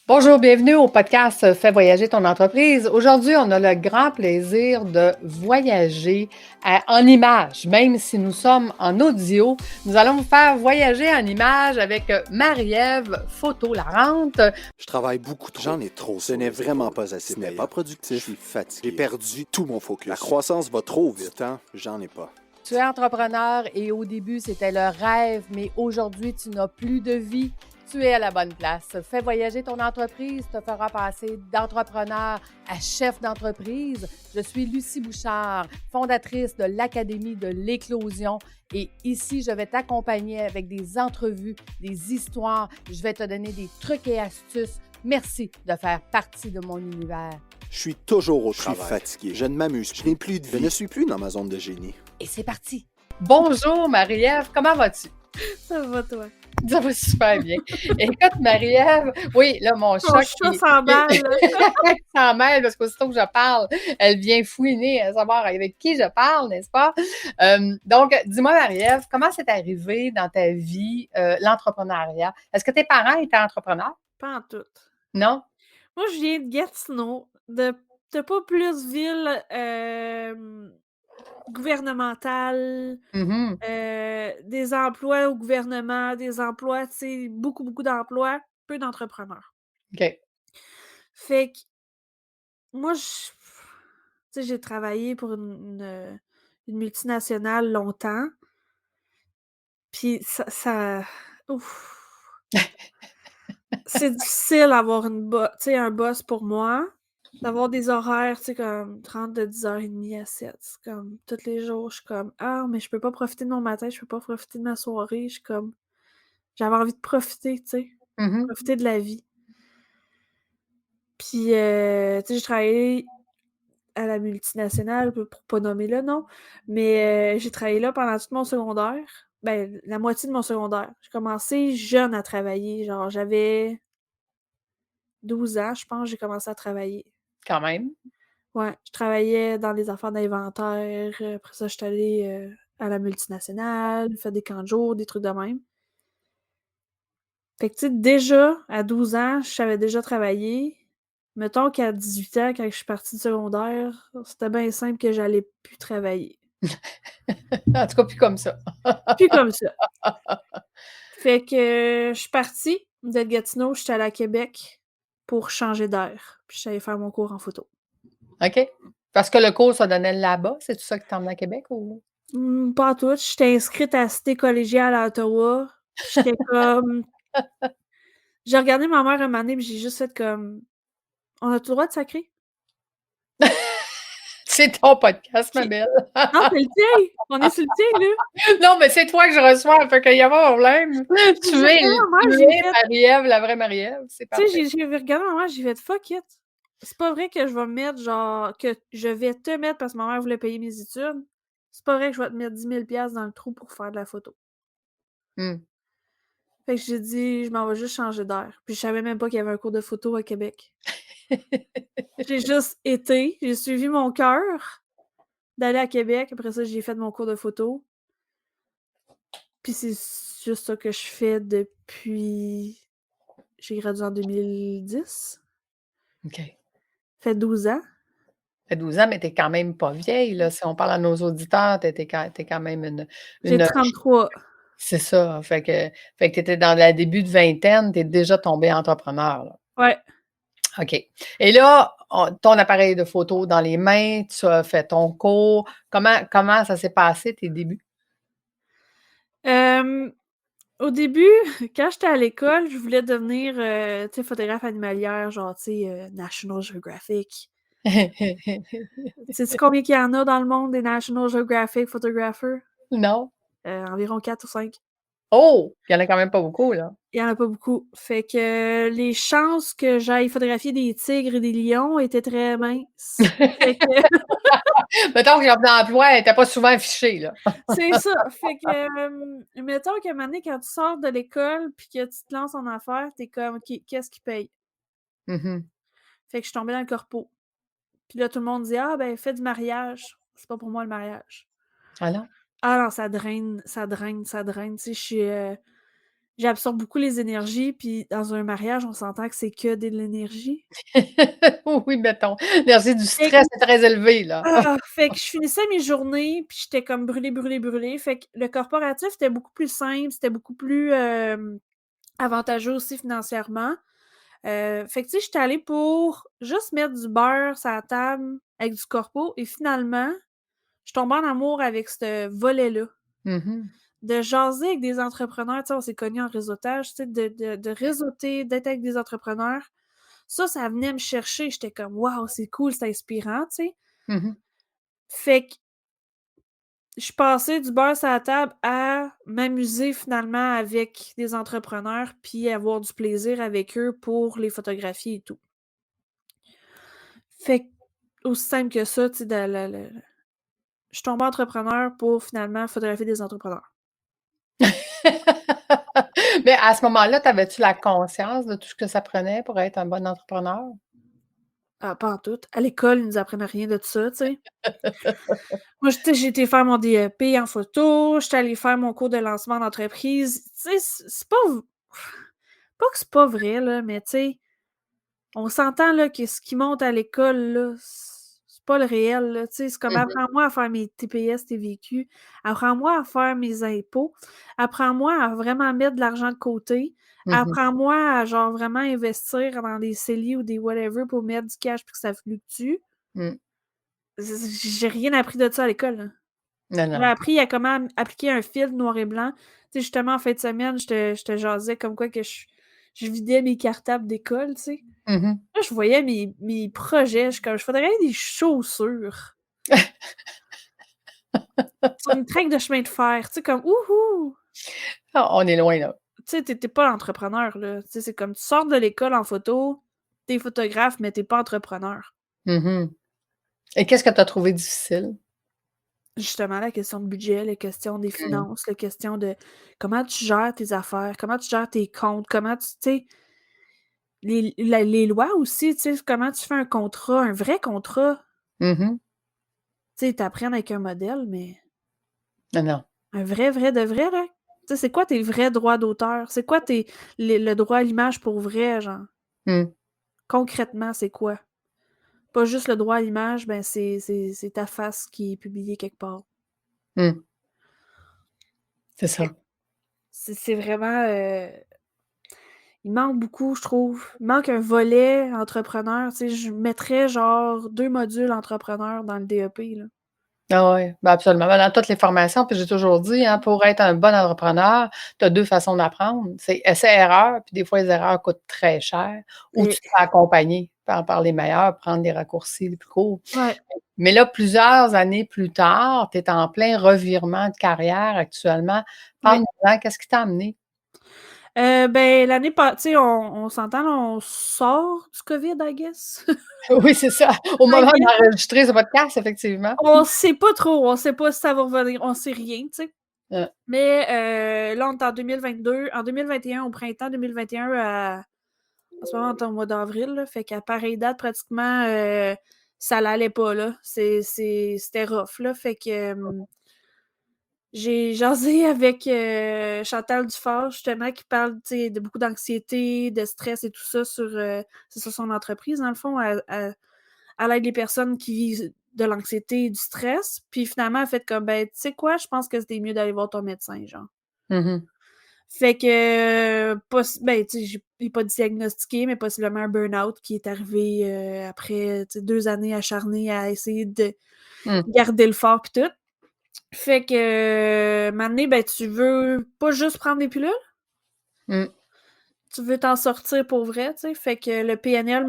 Bonjour, bienvenue au podcast Fais voyager ton entreprise. Aujourd'hui, on a le grand plaisir de voyager en images. Même si nous sommes en audio, nous allons vous faire voyager en images avec Marie-Ève Photo-Larente. Je travaille beaucoup trop. J'en ai trop. Ce n'est vraiment pas assez. Ce n'est pas productif. Je suis fatigué. J'ai perdu tout mon focus. La croissance va trop vite. Du temps, j'en ai pas. Tu es entrepreneur et au début, c'était le rêve, mais aujourd'hui, tu n'as plus de vie. Tu es à la bonne place. Fais voyager ton entreprise, te fera passer d'entrepreneur à chef d'entreprise. Je suis Lucie Bouchard, fondatrice de l'Académie de l'éclosion. Et ici, je vais t'accompagner avec des entrevues, des histoires. Je vais te donner des trucs et astuces. Merci de faire partie de mon univers. Je suis toujours au travail. Je suis fatigué. Je ne m'amuse plus. Je n'ai plus de vie. Je ne suis plus dans ma zone de génie. Et c'est parti. Bonjour Marie-Ève, comment vas-tu? Ça va, toi? Ça va super bien. Écoute, Marie-Ève, oui, là, mon Ton chat chat s'emballe, là. Elle s'en mêle parce qu'aussitôt que je parle, elle vient fouiner à savoir avec qui je parle, n'est-ce pas? Donc, dis-moi, Marie-Ève, comment c'est arrivé dans ta vie l'entrepreneuriat? Est-ce que tes parents étaient entrepreneurs? Pas en tout. Non? Moi, je viens de Gatineau, de pas plus ville gouvernementale, Mhm. des emplois au gouvernement, des emplois, tu sais, beaucoup, beaucoup d'emplois, peu d'entrepreneurs. OK. Fait que moi, tu sais, j'ai travaillé pour une multinationale longtemps, puis ouf, c'est difficile d'avoir tu sais, un boss pour moi, d'avoir des horaires, tu sais, comme 30 de 10h30 à 7. C'est comme tous les jours, je suis comme: «Ah, mais je peux pas profiter de mon matin, je peux pas profiter de ma soirée». Je suis comme j'avais envie de profiter, tu sais, Mhm. profiter de la vie. Puis, tu sais, j'ai travaillé à la multinationale, pour pas nommer le nom, mais, j'ai travaillé là pendant tout mon secondaire. Ben, la moitié de mon secondaire. J'ai commencé jeune à travailler, genre j'avais 12 ans, je pense, j'ai commencé à travailler. Quand même. Ouais, je travaillais dans les affaires d'inventaire, après ça, j'étais allée, à la multinationale, faire des camps de jour, des trucs de même. Fait que, tu sais, déjà, à 12 ans, je savais déjà travailler. Mettons qu'à 18 ans, quand je suis partie du secondaire, c'était bien simple que j'allais plus travailler. En tout cas, plus comme ça. Plus comme ça. Fait que, je suis partie de Gatineau, j'étais allée à Québec pour changer d'air, puis j'étais allée faire mon cours en photo. OK. Parce que le cours se donnait là-bas, c'est tout ça qui t'emmenait à Québec ou? Pas en tout, j'étais inscrite à la cité collégiale à Ottawa, puis j'étais comme j'ai regardé ma mère un moment donné, puis j'ai juste fait comme: «On a-tu le droit de sacrer?» C'est ton podcast, ma J'ai belle. «Non, c'est le tien! On est sur le tien, là!» Non, mais c'est toi que je reçois, fait qu'il y a pas de problème. J'ai regardé ma mère, Tu j'ai es fait Marie-Ève, la vraie Marie-Ève, c'est tu sais, parfait. j'ai regardé ma mère, j'ai fait: «Fuck it! C'est pas vrai que je vais me mettre genre que je vais te mettre parce que ma mère voulait payer mes études. C'est pas vrai que je vais te mettre 10 000 dans le trou pour faire de la photo». Mmh. Fait que j'ai dit: «Je m'en vais juste changer d'air». Puis je savais même pas qu'il y avait un cours de photo à Québec. J'ai juste été, j'ai suivi mon cœur d'aller à Québec. Après ça, j'ai fait mon cours de photo. Puis c'est juste ça que je fais depuis j'ai gradué en 2010. OK. Ça Fait 12 ans. fait 12 ans, mais tu es quand même pas vieille, là. Si on parle à nos auditeurs, tu es quand même J'ai une 33. c'est ça, fait que tu étais dans le début de vingtaine, tu es déjà tombée entrepreneur, là. Ouais. OK. Et là, ton appareil de photo dans les mains, tu as fait ton cours. Comment ça s'est passé, tes débuts? Hem, Au début, quand j'étais à l'école, je voulais devenir, tu sais, photographe animalière, genre, tu sais, National Geographic. Sais-tu combien qu'il y en a dans le monde des National Geographic photographers? Non? Environ 4 ou 5. Oh! Il y en a quand même pas beaucoup, là. Il y en a pas beaucoup. Fait que les chances que j'aille photographier des tigres et des lions étaient très minces. Fait que Mettons que l'offre d'emploi n'était pas souvent affichée, là. c'est ça. Fait que, mettons qu'à un moment donné, quand tu sors de l'école puis que tu te lances en affaires, tu es comme: «OK, qu'est-ce qui paye?» Mmh. Fait que je suis tombée dans le corpo. Puis là, tout le monde dit: «Ah ben, fais du mariage». C'est pas pour moi le mariage. Ah non? Ah non, ça draine, ça draine, ça draine. Tu sais, je suis, j'absorbe beaucoup les énergies, puis dans un mariage, on s'entend que c'est que de l'énergie. Oui, mettons. L'énergie du Fait que stress est très élevée, là. fait que je finissais mes journées, puis j'étais comme brûlée, brûlée, brûlée. Fait que le corporatif, c'était beaucoup plus simple, c'était beaucoup plus, avantageux aussi financièrement. Fait que, tu sais, j'étais allée pour juste mettre du beurre sur la table avec du corpo et finalement, je tombe en amour avec ce volet-là. Mmh. De jaser avec des entrepreneurs, tu sais, on s'est connus en réseautage, tu sais, de réseauter, d'être avec des entrepreneurs. Ça venait me chercher. J'étais comme: «Waouh, c'est cool, c'est inspirant», tu sais? Mmh. Fait que je suis passée du beurre sur la table à m'amuser finalement avec des entrepreneurs, puis avoir du plaisir avec eux pour les photographier et tout. Fait que aussi simple que ça, tu sais, de le je suis tombée entrepreneur pour finalement photographier des entrepreneurs. Mais à ce moment-là, t'avais-tu la conscience de tout ce que ça prenait pour être un bon entrepreneur? Ah, pas en tout. À l'école, ils nous apprennent rien de ça, tu sais. Moi, tu sais, j'ai été faire mon DEP en photo, j'étais allée faire mon cours de lancement d'entreprise. Tu sais, c'est pas que c'est pas vrai, là, mais tu sais, on s'entend, là, que ce qui monte à l'école, là, c'est pas le réel, là, tu sais. C'est comme: Mmh mh. «Apprends-moi à faire mes TPS, TVQ, apprends-moi à faire mes impôts, apprends-moi à vraiment mettre de l'argent de côté, Mmh. apprends-moi à, genre, vraiment investir dans des CELI ou des whatever pour mettre du cash puis que ça fluctue». Mmh. J'ai rien appris de ça à l'école, là. Non, On m'a non. appris à comment appliquer un filtre noir et blanc. Tu sais, justement, en fin de semaine, je te jasais comme quoi que je vidais mes cartables d'école, tu sais. Mmh mh. Là, je voyais mes projets, je photographiais des chaussures sur une traque de chemin de fer, tu sais, comme wouhou! Ah, on est loin, là. Tu sais, tu es pas entrepreneur, là. Tu sais, c'est comme tu sors de l'école en photo, tu es photographe, mais tu es pas entrepreneur. Mmh. Et qu'est-ce que tu as trouvé difficile? Justement, la question de budget, la question des Mmh. finances, la question de comment tu gères tes affaires, comment tu gères tes comptes, comment tu sais, les lois aussi, tu sais, comment tu fais un contrat, un vrai contrat. Mmh mh. Tu sais, ils t'apprennent avec un modèle, mais Non, non. un vrai, vrai de vrai, là. Tu sais, c'est quoi tes vrais droits d'auteur? C'est quoi le droit à l'image pour vrai, genre? Mmh. Concrètement, c'est quoi? Pas juste le droit à l'image, ben, c'est ta face qui est publiée quelque part. Mmh. C'est ça. C'est vraiment, il manque beaucoup, je trouve. Il manque un volet entrepreneur, tu sais, je mettrais genre 2 modules entrepreneur dans le DEP, là. Ah ouais, ben absolument. Ben, dans toutes les formations, puis j'ai toujours dit, hein, pour être un bon entrepreneur, tu as 2 façons d'apprendre. C'est essai-erreur, puis des fois, les erreurs coûtent très cher, ou Et tu te fais accompagner par les meilleurs, prendre les raccourcis les plus courts. ouais. Mais là, plusieurs années plus tard, tu es en plein revirement de carrière actuellement. Oui. Parle-nous-en, qu'est-ce qui t'a amené? Ben, l'année pas tu sais, on s'entend, là, on sort du COVID, I guess. Oui, c'est ça, au I moment guess. d'enregistrer ce podcast, effectivement. On sait pas trop, on sait pas si ça va revenir, on sait rien, tu sais. Heu, Mais, là, on est en 2022. En 2021, au printemps 2021, en ce moment, on est au mois d'avril, là, fait qu'à pareille date, pratiquement, ça l'allait pas, là. C'était rough, là. Fait que, j'ai jasé avec, Chantal Dufaure, justement, qui parle, tu sais, de beaucoup d'anxiété, de stress et tout ça c'est sur son entreprise, dans le fond. Elle aide les personnes qui vivent de l'anxiété et du stress. Puis finalement, elle a fait comme: «Ben, tu sais quoi? Je pense que c'était mieux d'aller voir ton médecin», genre. mmh mh. Fait que, ben, tu sais, il est pas diagnostiqué, mais possiblement un burn-out qui est arrivé, après, tu sais, 2 années acharnées à essayer de Mmh. garder le fort puis tout. Fait que, un moment donné, ben, tu veux pas juste prendre des pilules, Mmh. tu veux t'en sortir pour vrai, tu sais. Fait que le PNL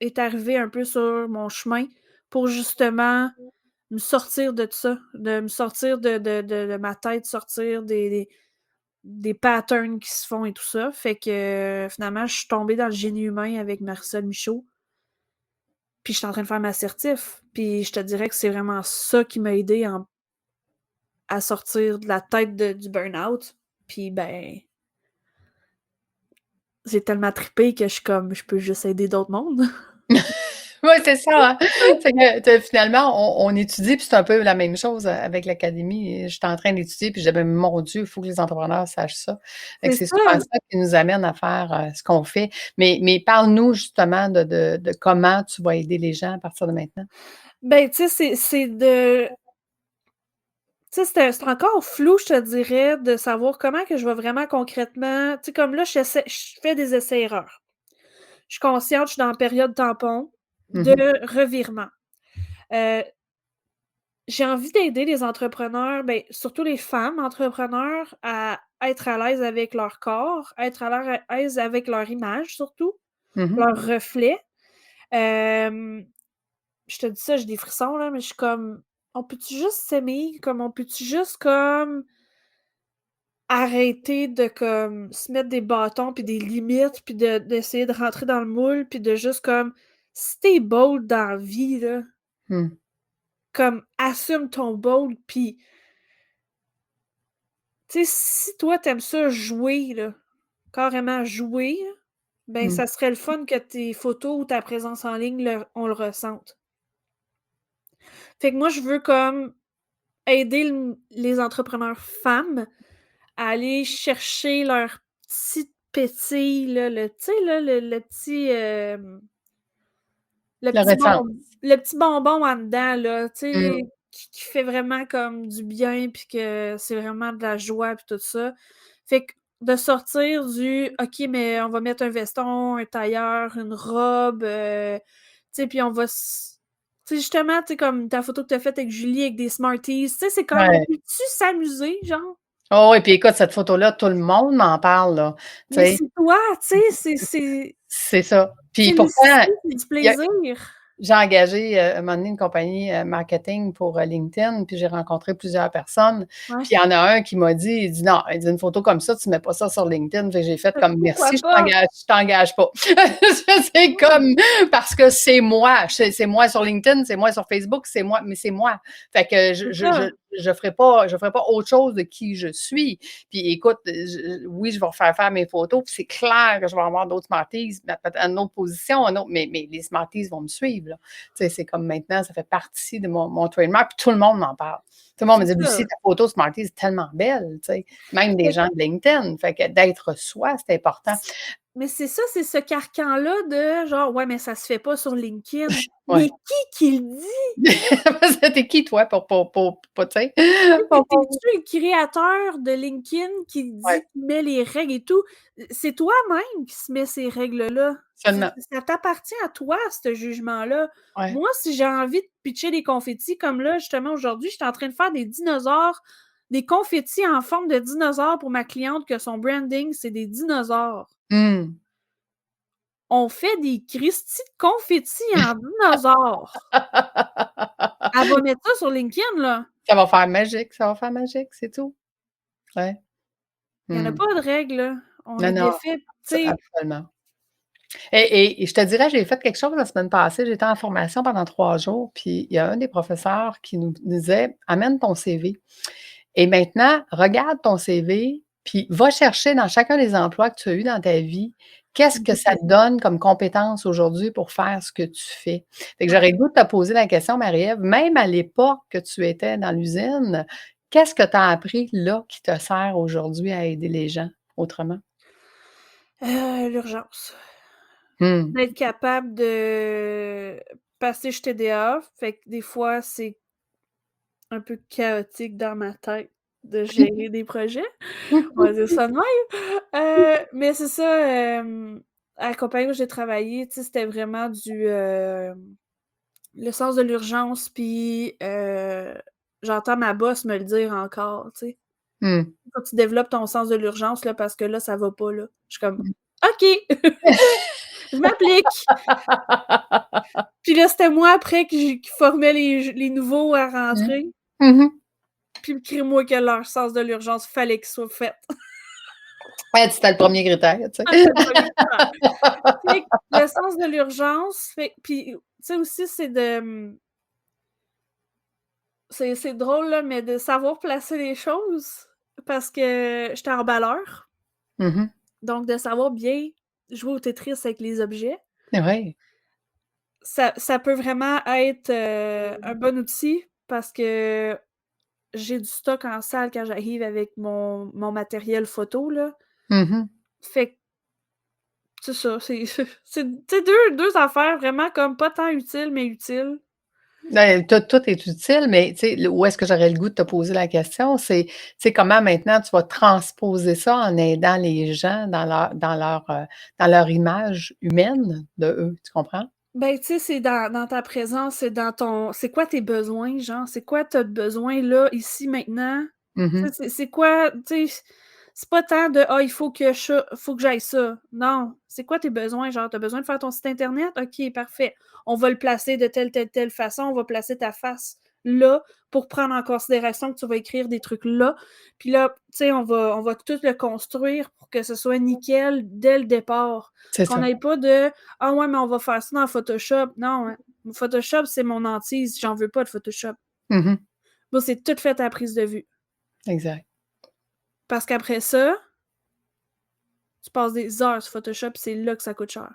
est arrivé un peu sur mon chemin pour justement me sortir de ça, de me sortir de ma tête, sortir des patterns qui se font et tout ça. Fait que, finalement, je suis tombée dans le génie humain avec Marisol Michaud, puis je suis en train de faire ma certif. Puis je te dirais que c'est vraiment ça qui m'a aidée à sortir de la tête du burn-out. Puis ben, j'ai tellement trippé que je suis comme: «Je peux juste aider d'autres mondes». Oui, c'est ça, hein. C'est que finalement, on étudie, puis c'est un peu la même chose avec l'académie. J'étais en train d'étudier, puis j'avais mon Dieu, il faut que les entrepreneurs sachent ça. Fait que C'est c'est ça. souvent ça qui nous amène à faire ce qu'on fait. Mais parle-nous justement de comment tu vas aider les gens à partir de maintenant. Ben, tu sais, c'est de. Tu sais, c'est encore flou, je te dirais, de savoir comment que je vais vraiment concrètement. Tu sais, comme là, je fais des essais-erreurs. Je suis consciente, je suis dans la période tampon de Mhm. revirement. Euh, j'ai envie d'aider les entrepreneurs, ben, surtout les femmes entrepreneurs, à être à l'aise avec leur corps, être à l'aise avec leur image, surtout, Mhm. leur reflet. Euh, je te dis ça, j'ai des frissons, là, mais je suis comme, on peut-tu juste s'aimer? Comme, on peut-tu juste, comme, arrêter de, comme, se mettre des bâtons puis des limites puis d'essayer de rentrer dans le moule puis de juste, comme, si t'es bold dans la vie, là, Mhm. comme, assume ton bold puis, tu sais, si toi, t'aimes ça jouer, là, carrément jouer, là, ben, Mhm. ça serait le fun que tes photos ou ta présence en ligne, on le ressente. Fait que moi, je veux, comme, aider les entrepreneurs femmes à aller chercher leur petite pétille, là, tu sais, là, le petit, le Le petit restant. bon le petit bonbon en dedans, là, tu sais, Mhm. qui fait vraiment comme du bien, puis que c'est vraiment de la joie, puis tout ça. Fait que de sortir du: «OK, mais on va mettre un veston, un tailleur, une robe», tu sais, puis on va tu sais, justement, tu sais, comme ta photo que tu as faite avec Julie avec des Smarties, tu sais, c'est comme on Ouais. peut-tu s'amuser, genre? Oh, et puis écoute, cette photo-là, tout le monde m'en parle, là. Tu Mais sais, c'est toi, tu sais, c'est c'est ça. tu Puis sais, pourtant, l'esthétique, c'est du il y a plaisir. j'ai engagé, un moment donné une compagnie, marketing pour, LinkedIn, puis j'ai rencontré plusieurs personnes. Ouais. Puis il y en a un qui m'a dit, il dit: «Non», il dit: «Une photo comme ça, tu mets pas ça sur LinkedIn». Fait que j'ai fait comme: Pourquoi «Merci, pas? je t'engage pas». C'est Oui, comme parce que c'est moi, c'est moi sur LinkedIn, c'est moi sur Facebook, c'est moi, mais c'est moi. Fait que c'est ça. je ferai pas autre chose de qui je suis. Puis écoute, oui, je vais refaire faire mes photos, puis c'est clair que je vais avoir d'autres Smarties, peut-être à une autre position, mais les Smarties vont me suivre, là. Tu sais, c'est comme maintenant, ça fait partie de mon trademark, puis tout le monde m'en parle. Tout le monde me C'est dit: ça. «Lucie, ta photo Smarties est tellement belle», tu sais, même des Fait gens de LinkedIn. Fait que d'être soi, c'est important. Mais c'est ça, c'est ce carcan-là de genre: «Ouais, mais ça se fait pas sur LinkedIn». Mais Ouais. qui le dit? C'était qui, toi, pour tu sais, pour T'es-tu le créateur de LinkedIn qui ouais, dit qui met les règles et tout? C'est toi-même qui se met ces règles-là. seulement. Ça t'appartient à toi, ce jugement-là. Ouais. Moi, si j'ai envie de pitcher des confettis comme là, justement, aujourd'hui, j'étais en train de faire des dinosaures, des confettis en forme de dinosaures pour ma cliente que son branding, c'est des dinosaures. Mmh. On fait des cristis de confettis en dinosaures. Elle va mettre ça sur LinkedIn, là. Ça va faire magique, c'est tout. Ouais. Il y en a Mmh. pas de règle, là. On Non, est non, défait, tu sais. absolument. Et je te dirais, j'ai fait quelque chose la semaine passée. J'étais en formation pendant 3 jours, puis il y a un des professeurs qui nous disait: «Amène ton CV et maintenant, regarde ton CV, puis va chercher dans chacun des emplois que tu as eus dans ta vie, qu'est-ce que ça te donne comme compétence aujourd'hui pour faire ce que tu fais?» Fait que Ouais. j'aurais le goût de te poser la question, Marie-Ève, même à l'époque que tu étais dans l'usine, qu'est-ce que tu as appris là qui te sert aujourd'hui à aider les gens autrement? L'urgence. Mmh. D'être capable de parce que je suis TDA, fait que des fois, c'est un peu chaotique dans ma tête de gérer des projets. On va dire ça de même. Mais c'est ça, à la compagnie où j'ai travaillé, tu sais, c'était vraiment le sens de l'urgence, puis j'entends ma boss me le dire encore, tu sais. Mmh. Faut que tu développes ton sens de l'urgence, là, parce que là, ça va pas, là. Je suis comme: «OK, je m'applique». Puis là, c'était moi après qui formais les nouveaux à Mmh. rentrer, Mmh mh. puis crée-moi que leur sens de l'urgence, fallait qu'il soit fait. Ouais, c'était le premier critère, tu sais. Ça, c'était le premier critère. Fait que le sens de l'urgence, fait puis, tu sais aussi, c'est de, c'est drôle, là, mais de savoir placer les choses parce que j'étais emballeur, Mmh mh. donc de savoir bien jouer au Tetris avec les objets. Ouais. ça peut vraiment être un bon outil parce que j'ai du stock en salle quand j'arrive avec mon matériel photo, là. Mhm. Fait que c'est ça, c'est deux affaires vraiment comme pas tant utiles, mais utiles. Ben, tout est utile, mais tu sais, où est-ce que j'aurais le goût de te poser la question, c'est, tu sais, comment maintenant tu vas transposer ça en aidant les gens dans leur image humaine de eux, tu comprends? Ben, tu sais, c'est dans ta présence, c'est dans ton... C'est quoi tes besoins, genre? C'est quoi t'as besoin là, ici, maintenant? Tu sais, Mhm. c'est quoi, tu sais, c'est pas tant de « Ah, il faut que j'aille ça ». Non, c'est quoi tes besoins? Genre, t'as besoin de faire ton site internet? OK, parfait. On va le placer de telle façon, on va placer ta face là pour prendre en considération que tu vas écrire des trucs là. Puis là, tu sais, on va tout le construire pour que ce soit nickel dès le départ. C'est Qu'on ça. n'ait pas de « Ah ouais, mais on va faire ça dans Photoshop ». Non, hein. Photoshop, c'est mon hantise. J'en veux pas de Photoshop. Mhm. Moi, c'est tout fait à la prise de vue. Exact. Parce qu'après ça, tu passes des heures sur Photoshop, c'est là que ça coûte cher.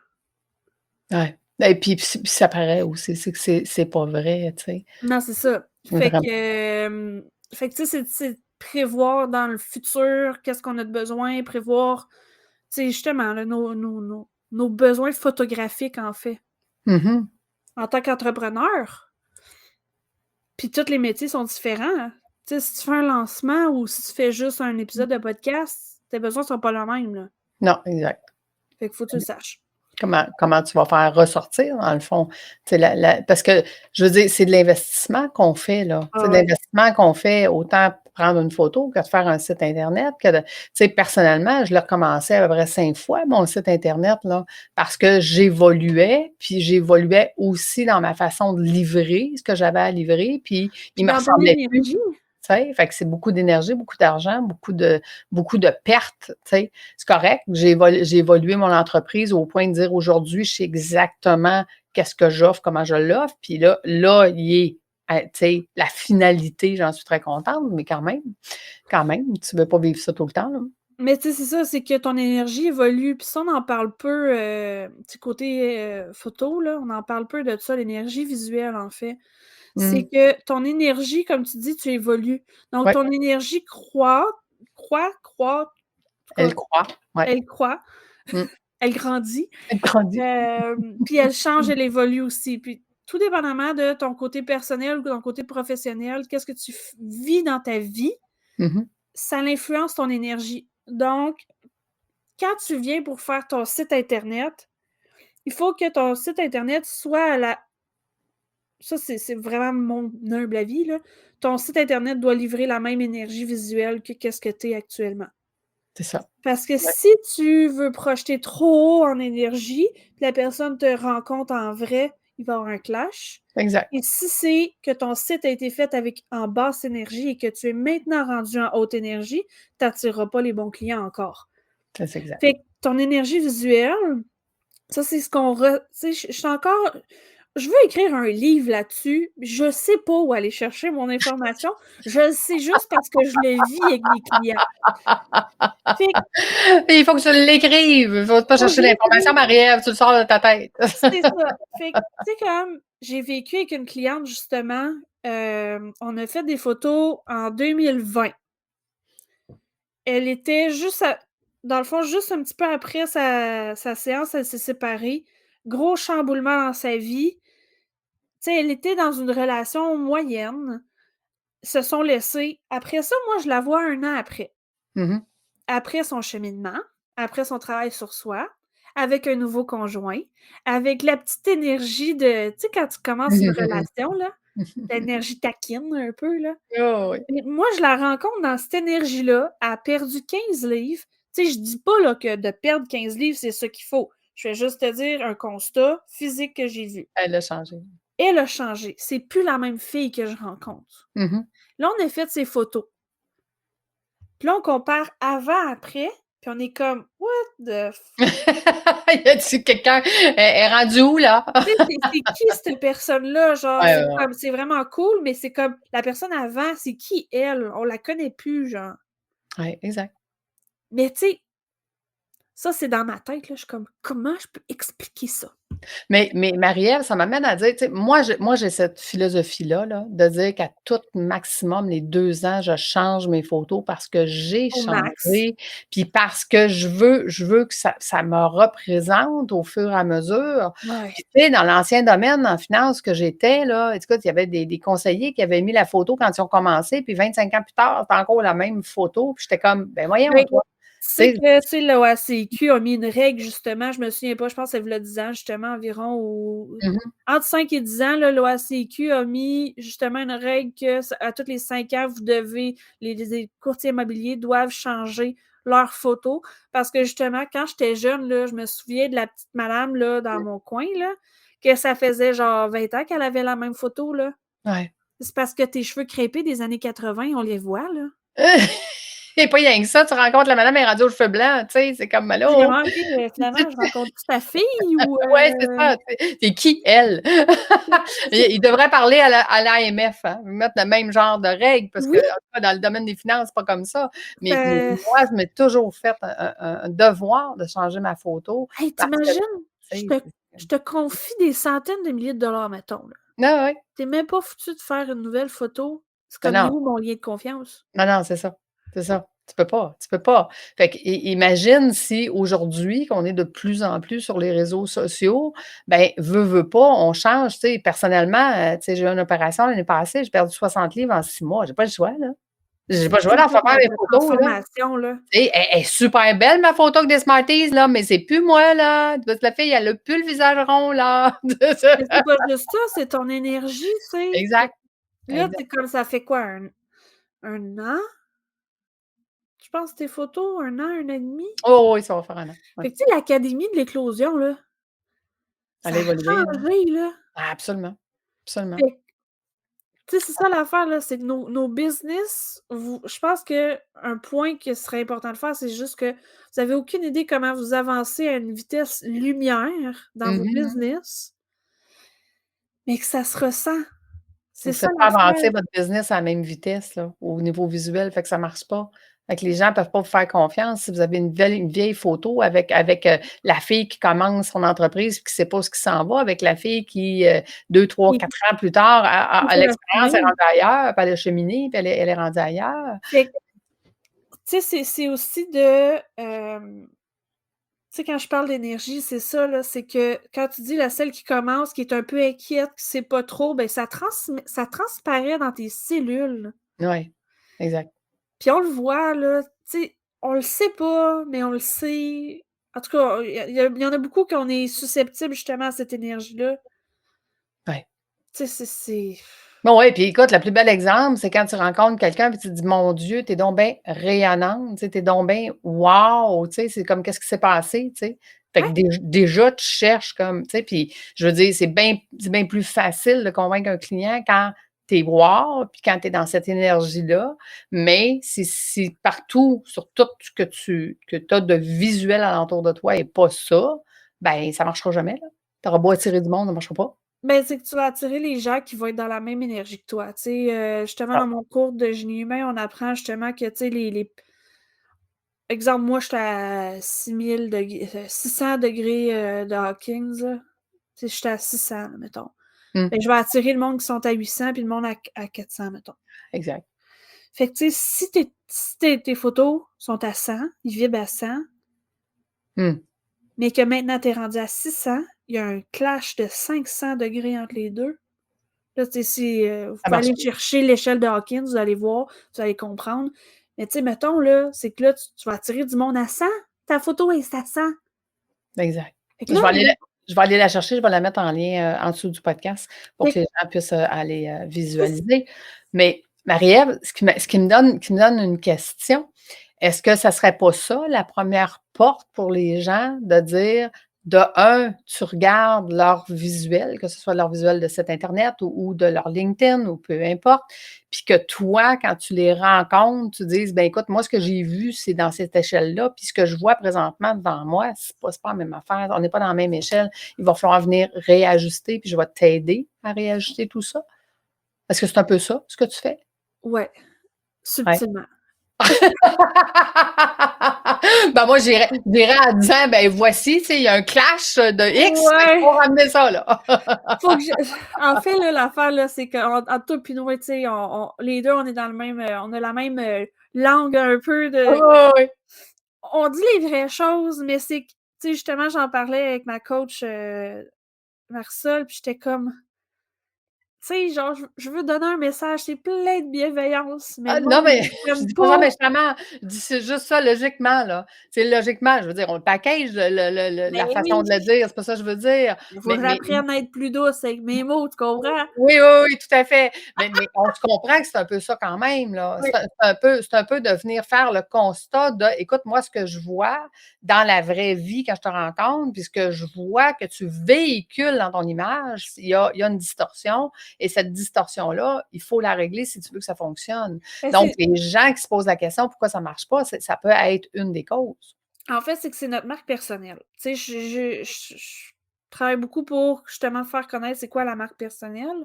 Ouais. Et puis ça paraît aussi, c'est que c'est pas vrai, tu sais. Non, c'est ça. Vraiment. Fait que tu sais, c'est prévoir dans le futur qu'est-ce qu'on a de besoin, prévoir, tu sais, justement, là, nos besoins photographiques, en fait. Mhm. En tant qu'entrepreneur, puis tous les métiers sont différents. Hein. Tu sais, si tu fais un lancement ou si tu fais juste un épisode de podcast, tes besoins sont pas les mêmes, là. Non, exact. Fait qu'il faut que tu le saches. Comment tu vas faire ressortir, dans le fond? Tu sais, parce que, je veux dire, c'est de l'investissement qu'on fait, là. Ah C'est de ouais. l'investissement qu'on fait autant pour prendre une photo que de faire un site Internet. Tu sais, personnellement, je l'ai recommencé à peu près 5 fois, mon site Internet, là, parce que j'évoluais, puis j'évoluais aussi dans ma façon de livrer ce que j'avais à livrer, puis Puis il me dans ton ressemblait plus. énergie, Tu sais, fait que c'est beaucoup d'énergie, beaucoup d'argent, beaucoup de pertes, tu sais. C'est correct, j'ai évolué mon entreprise au point de dire aujourd'hui, je sais exactement qu'est-ce que j'offre, comment je l'offre, puis là, il est, tu sais, la finalité, j'en suis très contente, mais quand même, tu ne veux pas vivre ça tout le temps, là. mais tu sais, c'est ça, c'est que ton énergie évolue. Puis ça, on en parle peu, tu sais, côté photo, là, on en parle peu de ça, l'énergie visuelle, en fait. C'est Mmh. que ton énergie, comme tu dis, tu évolues. Donc, Ouais, ton énergie croît, en tout elle cas, croît, ouais. elle croît, Mmh. elle grandit, Elle grandit. puis elle change, elle évolue aussi. Puis tout dépendamment de ton côté personnel ou ton côté professionnel, qu'est-ce que tu vis dans ta vie, Mmh. ça influence ton énergie. Donc, quand tu viens pour faire ton site Internet, il faut que ton site Internet soit à la... Ça, c'est vraiment mon humble avis, là. Ton site Internet doit livrer la même énergie visuelle que qu'est-ce que tu es actuellement. C'est ça. Parce que Ouais, si tu veux projeter trop haut en énergie, puis la personne te rencontre en vrai, il va y avoir un clash. exact. Et si c'est que ton site a été fait avec en basse énergie et que tu es maintenant rendu en haute énergie, tu n'attireras pas les bons clients encore. C'est exact. Fait que ton énergie visuelle, ça, c'est ce qu'on... Tu sais, je suis encore... Je veux écrire un livre là-dessus. Je sais pas où aller chercher mon information. Je le sais juste parce que je le vis avec mes clients. Fait que Il faut que tu l'écrives. Il ne faut pas faut que chercher je l'information, l'écrive. Marie-Ève, tu le sors de ta tête. C'est ça. Fait que, tu sais, comme j'ai vécu avec une cliente, justement, on a fait des photos en 2020. Elle était juste dans le fond, juste un petit peu après sa séance, elle s'est séparée. Gros chamboulement dans sa vie. Tu sais, elle était dans une relation moyenne. Se sont laissés. Après ça, moi, je la vois 1 an après. Mhm. Après son cheminement, après son travail sur soi, avec un nouveau conjoint, avec la petite énergie de... Tu sais, quand tu commences une relation, là, l'énergie taquine un peu, là. Oh, oui. Et moi, je la rencontre dans cette énergie-là. Elle a perdu 15 livres. Tu sais, je dis pas là, que de perdre 15 livres, c'est ce qu'il faut. Je vais juste te dire un constat physique que j'ai vu. Elle a changé. Elle a changé. C'est plus la même fille que je rencontre. Mhm. Là, on a fait ses photos. Puis là, on compare avant-après, puis on est comme « What the fuck? » Y a-tu quelqu'un? Elle est rendue où, là? Tu sais, c'est qui cette personne-là? Genre, Ouais, c'est ouais, ouais. comme, c'est vraiment cool, mais c'est comme, la personne avant, c'est qui elle? On la connaît plus, genre. Ouais, exact. Mais tu sais, ça, c'est dans ma tête, là. Je suis comme, comment je peux expliquer ça? Mais Marie-Ève, ça m'amène à dire, tu sais, moi, j'ai cette philosophie-là, là, de dire qu'à tout maximum, les 2 ans, je change mes photos parce que j'ai Au max. changé, puis parce que je veux que ça me représente au fur et à mesure. Ouais. Puis, tu sais, dans l'ancien domaine en finance que j'étais, là, écoute, il y avait des conseillers qui avaient mis la photo quand ils ont commencé, puis 25 ans plus tard, c'était encore la même photo, puis j'étais comme: «Ben voyons, Ben, toi». tu Tu sais sais? que, tu sais, l'OACQ a mis une règle justement, je me souviens pas, je pense que c'est v'là 10 ans justement environ ou Mmh. entre 5 et 10 ans, là, l'OACQ a mis justement une règle que à tous les 5 ans, vous devez les courtiers immobiliers doivent changer leurs photos parce que justement, quand j'étais jeune, là, je me souviens de la petite madame, là, dans mon coin, là, que ça faisait genre 20 ans qu'elle avait la même photo, là. Ouais. C'est parce que tes cheveux crêpés des années 80, on les voit, là. Et pas rien que ça, tu rencontres la madame, elle est rendue aux cheveux blancs, tu sais, c'est comme: J'ai «Allô?» remarqué, finalement, je rencontre-tu ta fille ou Ouais, c'est ça, tu sais. C'est qui elle? Il devrait parler à l'AMF, hein, mettre le même genre de règles parce que, oui, en tout cas, dans le domaine des finances, c'est pas comme ça. Mais ça moi, je m'ai toujours fait un devoir de changer ma photo hey, parce que, t'imagines? Je tu te sais, je te confie des centaines de milliers de dollars, mettons, là. ah ouais. Tu es même pas foutu de faire une nouvelle photo. C'est Non, comme, il est non. où mon lien de confiance? Non, non, c'est ça. C'est ça. Tu peux pas, tu peux pas. Fait que imagine si aujourd'hui, qu'on est de plus en plus sur les réseaux sociaux, ben, veux pas, on change, tu sais. Personnellement, tu sais, j'ai eu une opération l'année passée, j'ai perdu 60 livres en 6 mois. J'ai pas le choix, là. J'ai C'est pas le choix fou d'en ça faire ta mes ta photos, là. transformation, là. Tu sais, elle est super belle, ma photo avec des Smarties, là, mais c'est plus moi, là. Parce que la fille, elle a plus le visage rond, là. Mais c'est pas juste ça, c'est ton énergie, tu sais. Exact, Là, exact. tu comme ça fait quoi, un an? Je pense tes photos, un an, 1 an et demi? Oh oui, ça va faire un an. Ouais. Fait que tu sais, l'académie de l'éclosion, là, Elle ça a a évolué, hein. changé, là. Ah, absolument, absolument. Fait tu sais, c'est ça l'affaire, là, c'est que nos business, je pense qu'un point qui serait important de faire, c'est juste que vous avez aucune idée comment vous avancez à une vitesse lumière dans vos Mmh. business, mais que ça se ressent. Vous C'est ne ça faites pas l'affaire. avancer votre business à la même vitesse, là, au niveau visuel, fait que ça marche pas. Fait que les gens peuvent pas vous faire confiance si vous avez une vieille photo avec la fille qui commence son entreprise puis qui sait pas où ce qui s'en va, avec la fille qui, 2, 3, Puis 4 ans plus tard il a fait l'expérience, elle est oui. rendue ailleurs, puis elle a cheminé, puis elle est rendue ailleurs. Fait que, tu sais, c'est aussi de, tu sais, quand je parle d'énergie, c'est ça, là, c'est que quand tu dis la celle qui commence, qui est un peu inquiète, qui sait pas trop, ben ça transparaît dans tes cellules. Ouais, exact. Puis on le voit là, tu sais, on le sait pas, mais on le sait. En tout cas, il y en a beaucoup qu'on est susceptibles justement à cette énergie-là. Ouais. Tu sais, c'est Bon, ouais, puis écoute, le plus bel exemple, c'est quand tu rencontres quelqu'un puis tu te dis: «Mon Dieu, tu es donc bien rayonnante, tu sais, tu es donc bien wow!» Tu sais, c'est comme: «Qu'est-ce qui s'est passé?» Tu sais? Fait que ouais, déjà, tu cherches comme tu sais, puis je veux dire, c'est bien plus facile de convaincre un client quand tu es wow, puis quand tu es dans cette énergie-là, mais si partout, sur tout ce que tu as de visuel alentour de toi et pas ça, ben ça marchera jamais, là. Tu auras beau attirer du monde, ça marchera pas. ben, c'est que tu vas attirer les gens qui vont être dans la même énergie que toi. Tu sais, justement Ah. dans mon cours de génie humain, on apprend justement que, tu sais, les exemple, moi, j'étais à 600 degrés de Hawkins, là. Tu sais, j'étais à 600, mettons. Mmh, Ben, je vais attirer le monde qui sont à 800 puis le monde à 400, mettons. exact. Fait que, tu sais, si tes photos sont à 100, ils vibrent à 100, Mmh. mais que maintenant tu es rendu à 600, il y a un clash de 500 degrés entre les 2. Là, tu sais, si, vous Ça pouvez marche aller plus. chercher l'échelle de Hawkins, vous allez voir, vous allez comprendre. Mais tu sais, mettons, là, c'est que là, tu vas attirer du monde à 100, ta photo est à 100. Exact. Fait que Je là, vais aller la je vais aller la chercher, je vais la mettre en lien, en dessous du podcast pour fait que que, les gens puissent, aller, tu sais, visualiser. Mais Marie-Ève, ce qui me donne une question, est-ce que ça serait pas ça la première porte pour les gens de dire, de un, tu regardes leur visuel, que ce soit leur visuel de site internet ou de leur LinkedIn ou peu importe, puis que toi, quand tu les rencontres, tu dises: «Ben écoute, moi, ce que j'ai vu, c'est dans cette échelle-là, puis ce que je vois présentement devant moi, c'est pas la même affaire, on n'est pas dans la même échelle. Il va falloir venir réajuster, puis je vais t'aider à réajuster tout ça». Est-ce que c'est un peu ça, ce que tu fais? ouais, Ouais. subtilement. Ben moi, j'irais en disant, ben voici, tu sais, il y a un clash de X, fait qu'il faut Ouais. ramener ça, là. Faut que en fait, là, l'affaire, là, c'est qu'entre toi et nous, tu sais, les deux, on est dans le même, on a la même langue un peu de... Oui, oui. On dit les vraies choses, mais c'est que, tu sais, justement, j'en parlais avec ma coach Marisol, puis j'étais comme, tu sais, genre, je veux donner un message, c'est plein de bienveillance, mais le Non, monde, mais ils je comprennent dis pas ça pas. méchamment. Je dis c'est juste ça logiquement, là. C'est logiquement, je veux dire, on le package Ben la façon oui, de le dire, c'est pas ça que je veux dire. il faut Mais que mais j'apprenne à être plus douce avec mes mots, tu comprends? oui, oui, oui, tout à fait. Mais on se comprend que c'est un peu ça quand même, là. Oui. C'est un peu de venir faire le constat de, écoute, moi, ce que je vois dans la vraie vie quand je te rencontre, puis ce que je vois que tu véhicules dans ton image, il y a une distorsion. Et cette distorsion-là, il faut la régler si tu veux que ça fonctionne. Ben, Donc, les gens qui se posent la question pourquoi ça ne marche pas, ça peut être une des causes. en fait, c'est que c'est notre marque personnelle. Tu sais, je travaille beaucoup pour justement faire connaître c'est quoi la marque personnelle.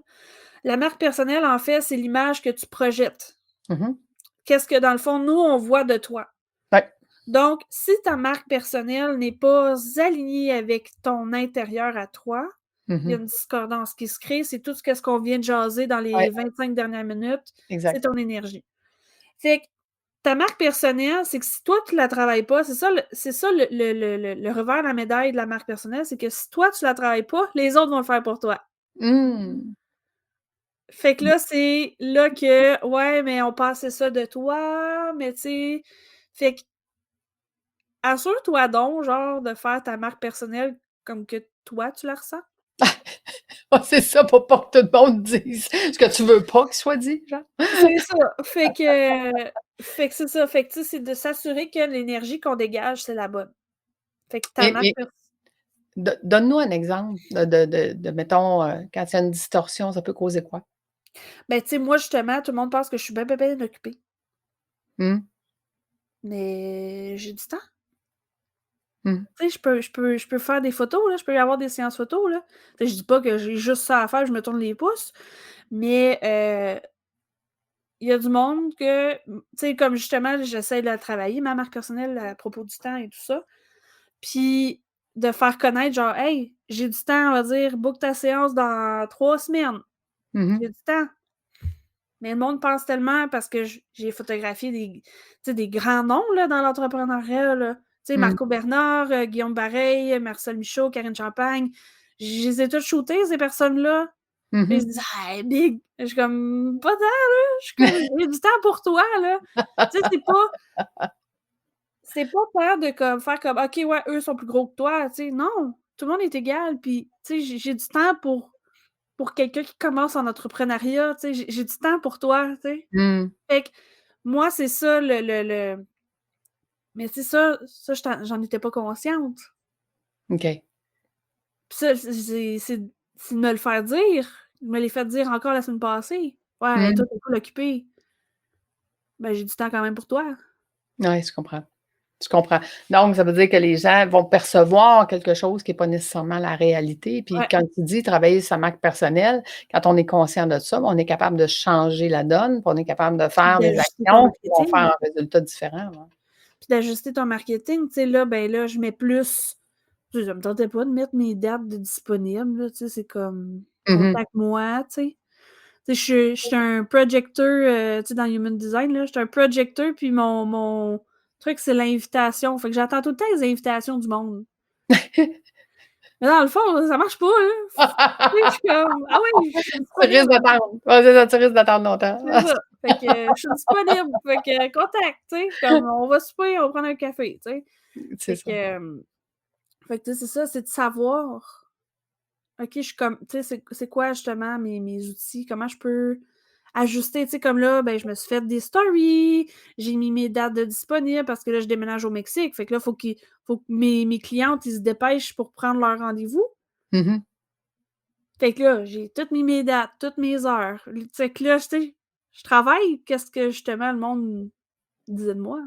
La marque personnelle, en fait, c'est l'image que tu projettes. Mhm. Qu'est-ce que, dans le fond, nous, on voit de toi. Ouais. Donc, si ta marque personnelle n'est pas alignée avec ton intérieur à toi, il y a Mhm. une discordance qui se crée. C'est tout ce qu'on vient de jaser dans les Ouais, 25 dernières minutes. C'est exact. ton énergie. Fait que ta marque personnelle, c'est que si toi, tu la travailles pas, c'est ça le revers de la médaille de la marque personnelle, c'est que si toi, tu la travailles pas, les autres vont le faire pour toi. Hmm. Fait que là, c'est là que, ouais, mais on pensait ça de toi, mais tu sais, fait que assure-toi donc, genre, de faire ta marque personnelle comme que toi, tu la ressens. Ah, c'est ça pour pas que tout le monde dise ce que tu veux pas qu'il soit dit, genre. C'est ça. Fait que c'est ça. Fait que, tu sais, c'est de s'assurer que l'énergie qu'on dégage, c'est la bonne. Fait que ta marque Mais donne-nous un exemple mettons, quand il y a une distorsion, ça peut causer quoi? ben, tu sais, moi, justement, tout le monde pense que je suis bien, bien, bien occupée. Mmh. Mais j'ai du temps. Mmh. Tu sais, je peux faire des photos, là, je peux y avoir des séances photos, là. Tu sais, je dis pas que j'ai juste ça à faire, je me tourne les pouces, mais il y a du monde que, tu sais, comme justement, j'essaie de la travailler, ma marque personnelle à propos du temps et tout ça, puis de faire connaître genre: «Hey, j'ai du temps, on va dire, book ta séance dans 3 semaines, Mmh mh. j'ai du temps». Mais le monde pense tellement parce que j'ai photographié des, tu sais, des grands noms, là, dans l'entrepreneuriat, là. Tu sais, Mmh. Marco Bernard, Guillaume Bareil, Marcel Michaud, Karine Champagne. Je les ai tous shootés, ces personnes-là. Mmh Puis ils mh. se disent: «Hey, big!» Je suis comme: «Pas tant, là!» Je suis comme: «J'ai du temps pour toi, là!» Tu sais, c'est pas tant de comme faire comme: «OK, ouais, eux sont plus gros que toi», tu sais, non! Tout le monde est égal, puis tu sais, j'ai du temps pour quelqu'un qui commence en entrepreneuriat, tu sais, j'ai du temps pour toi, tu sais. Mmh. Fait que moi, c'est ça mais c'est ça j'en étais pas consciente. OK. Puis ça, c'est de me le faire dire. Je me l'ai fait dire encore la semaine passée. «Ouais, Mmh. toi, tu es full occupée». Ben, j'ai du temps quand même pour toi. Ouais, je comprends. Je comprends. Donc, ça veut dire que les gens vont percevoir quelque chose qui est pas nécessairement la réalité. Puis Ouais, quand tu dis travailler sa marque personnelle, quand on est conscient de ça, ben, on est capable de changer la donne, puis on est capable de puis faire des d'ajuster ton actions qui vont marketing. faire un résultat différent, ouais. Puis d'ajuster ton marketing, tu sais, là, ben, là, je mets plus, tu sais, ça me tentait pas de mettre mes dates de disponibles, là, tu sais, c'est comme: Mmh mh. «Contacte-moi», tu sais. Tu sais, je suis un projecteur, tu sais, dans Human Design, là, je suis un projecteur, puis mon truc, c'est l'invitation. Fait que j'attends tout le temps les invitations du monde. Mais dans le fond, ça marche pas, hein. Tu sais, je suis comme: «Ah ouais, je suis Tu risques disponible». d'attendre. Ouais, c'est ça, tu risques d'attendre longtemps. C'est ça. Fait que, je suis disponible, fait que contact, tu sais, comme on va souper, on va prendre un café, tu sais. C'est Fait que, ça. fait que tu sais, c'est ça, c'est de savoir, OK, je suis comme, tu sais, c'est quoi justement mes outils? Comment je peux ajuster? Tu sais, comme là, ben, je me suis fait des stories, j'ai mis mes dates de disponibles parce que là, je déménage au Mexique. Fait que là, faut que mes clientes, ils se dépêchent pour prendre leur rendez-vous. Mmh mh. Fait que là, j'ai toutes mis mes dates, toutes mes heures. Fait que là, tu sais, je travaille, qu'est-ce que justement le monde disait de moi.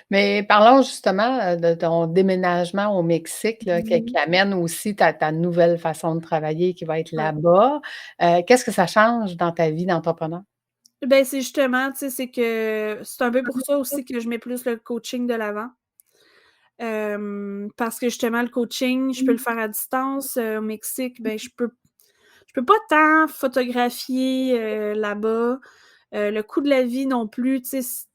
Mais parlons justement, de ton déménagement au Mexique là, qui Mmh. amène aussi ta nouvelle façon de travailler qui va être Ouais. là-bas. Qu'est-ce que ça change dans ta vie d'entrepreneur? Ben, c'est justement, tu sais, c'est que c'est un peu pour ça aussi que je mets plus le coaching de l'avant. Parce que justement, le coaching, je peux le faire à distance. Au Mexique, ben je peux pas tant photographier là-bas. Le coût de la vie non plus, tu sais,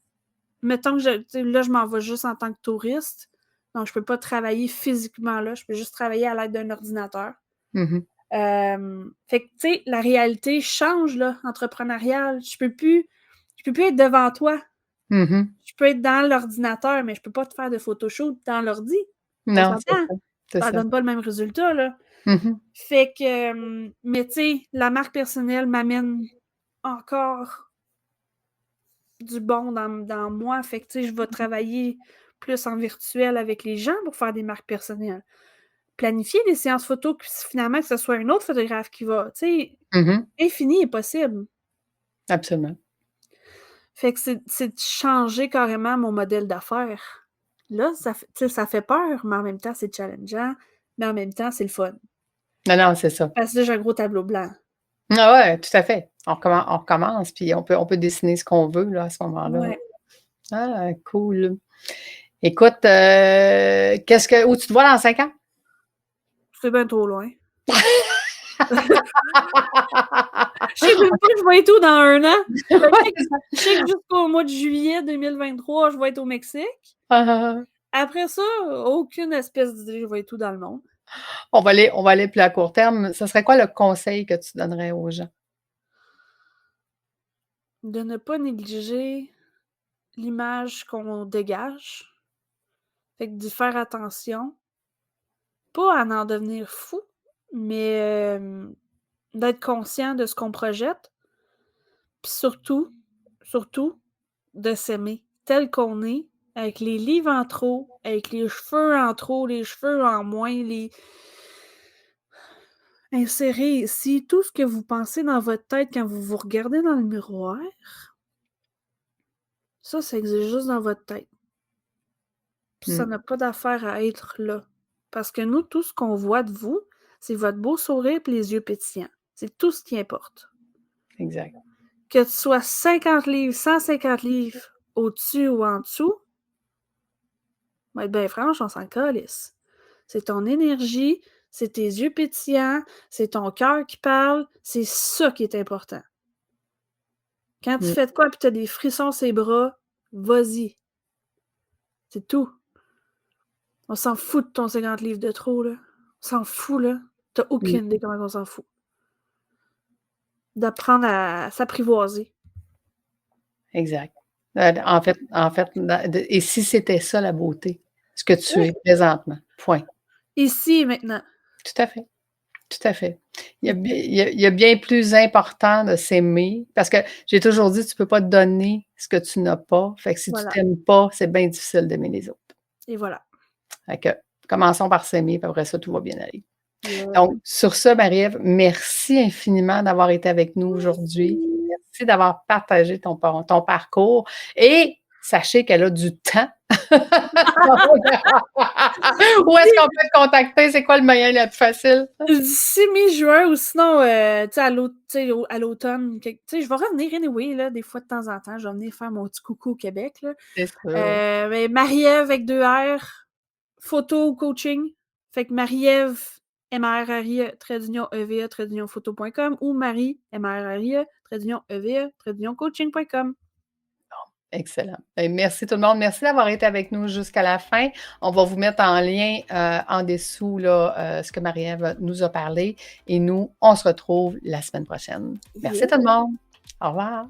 mettons que là, je m'en vais juste en tant que touriste. Donc, je peux pas travailler physiquement là. Je peux juste travailler à l'aide d'un ordinateur. Fait que, tu sais, la réalité change, là, entrepreneuriale. Je peux plus être devant toi. Je peux être dans l'ordinateur, mais je peux pas te faire de photoshoot dans l'ordi. Non, c'est ça. Ça donne pas le même résultat, là. Fait que, mais tu sais, la marque personnelle m'amène encore du bon dans moi. Fait que, tu sais, je vais travailler plus en virtuel avec les gens pour faire des marques personnelles. Planifier des séances photos, puis finalement, que ce soit un autre photographe qui va, tu sais, infini est possible. Absolument. Fait que c'est de changer carrément mon modèle d'affaires. Là, ça fait peur, mais en même temps, c'est challengeant, mais en même temps, c'est le fun. Non, c'est ça. Parce que là, j'ai un gros tableau blanc. Ah ouais, tout à fait. On recommence, puis on peut dessiner ce qu'on veut là, à ce moment-là. Ouais. Ah, cool. Écoute, où tu te vois dans 5 ans? C'est bien trop loin. Je sais même pas, je vais être où dans 1 an. Je sais que jusqu'au mois de juillet 2023, je vais être au Mexique. Après ça, aucune espèce d'idée, je vais être où dans le monde. On va aller plus à court terme. Ce serait quoi le conseil que tu donnerais aux gens? De ne pas négliger l'image qu'on dégage. Fait que d'y faire attention. Pas à en devenir fou, mais d'être conscient de ce qu'on projette. Puis surtout, de s'aimer tel qu'on est, avec les livres en trop, avec les cheveux en trop, les cheveux en moins, insérer ici tout ce que vous pensez dans votre tête quand vous vous regardez dans le miroir. Ça existe juste dans votre tête. Puis ça n'a pas d'affaire à être là. Parce que nous, tout ce qu'on voit de vous, c'est votre beau sourire et les yeux pétillants. C'est tout ce qui importe. Exact. Que tu sois 50 livres, 150 livres au-dessus ou en dessous, va être bien franche, on s'en calisse. C'est ton énergie, c'est tes yeux pétillants, c'est ton cœur qui parle, c'est ça qui est important. Quand tu fais de quoi et tu as des frissons sur les bras, vas-y. C'est tout. On s'en fout de ton 50 livres de trop, là. On s'en fout, là. T'as aucune idée comment on s'en fout. D'apprendre à s'apprivoiser. Exact. En fait, et si c'était ça la beauté, ce que tu es présentement, point. Ici et maintenant. Tout à fait. Tout à fait. Il y a bien plus important de s'aimer, parce que j'ai toujours dit, tu ne peux pas te donner ce que tu n'as pas. Fait que si tu t'aimes pas, c'est bien difficile d'aimer les autres. Et voilà. Fait que commençons par s'aimer, puis après ça, tout va bien aller. Donc, sur ça, Marie-Ève, merci infiniment d'avoir été avec nous aujourd'hui. Merci d'avoir partagé ton parcours. Et sachez qu'elle a du temps. Où est-ce qu'on peut te contacter? C'est quoi le moyen le plus facile? D'ici mi-juin ou sinon, à l'automne. Je vais revenir anyway, là, des fois de temps en temps. Je vais venir faire mon petit coucou au Québec. Là. C'est ça. Mais Marie-Ève avec 2 R, photo coaching. Fait que Marie-Ève, MRRIE-EVA-photo.com ou Marie, MRRIE-EVA-coaching.com. Excellent. Bien, merci tout le monde. Merci d'avoir été avec nous jusqu'à la fin. On va vous mettre en lien en dessous là, ce que Marie-Ève nous a parlé. Et nous, on se retrouve la semaine prochaine. Merci tout le monde. Au revoir.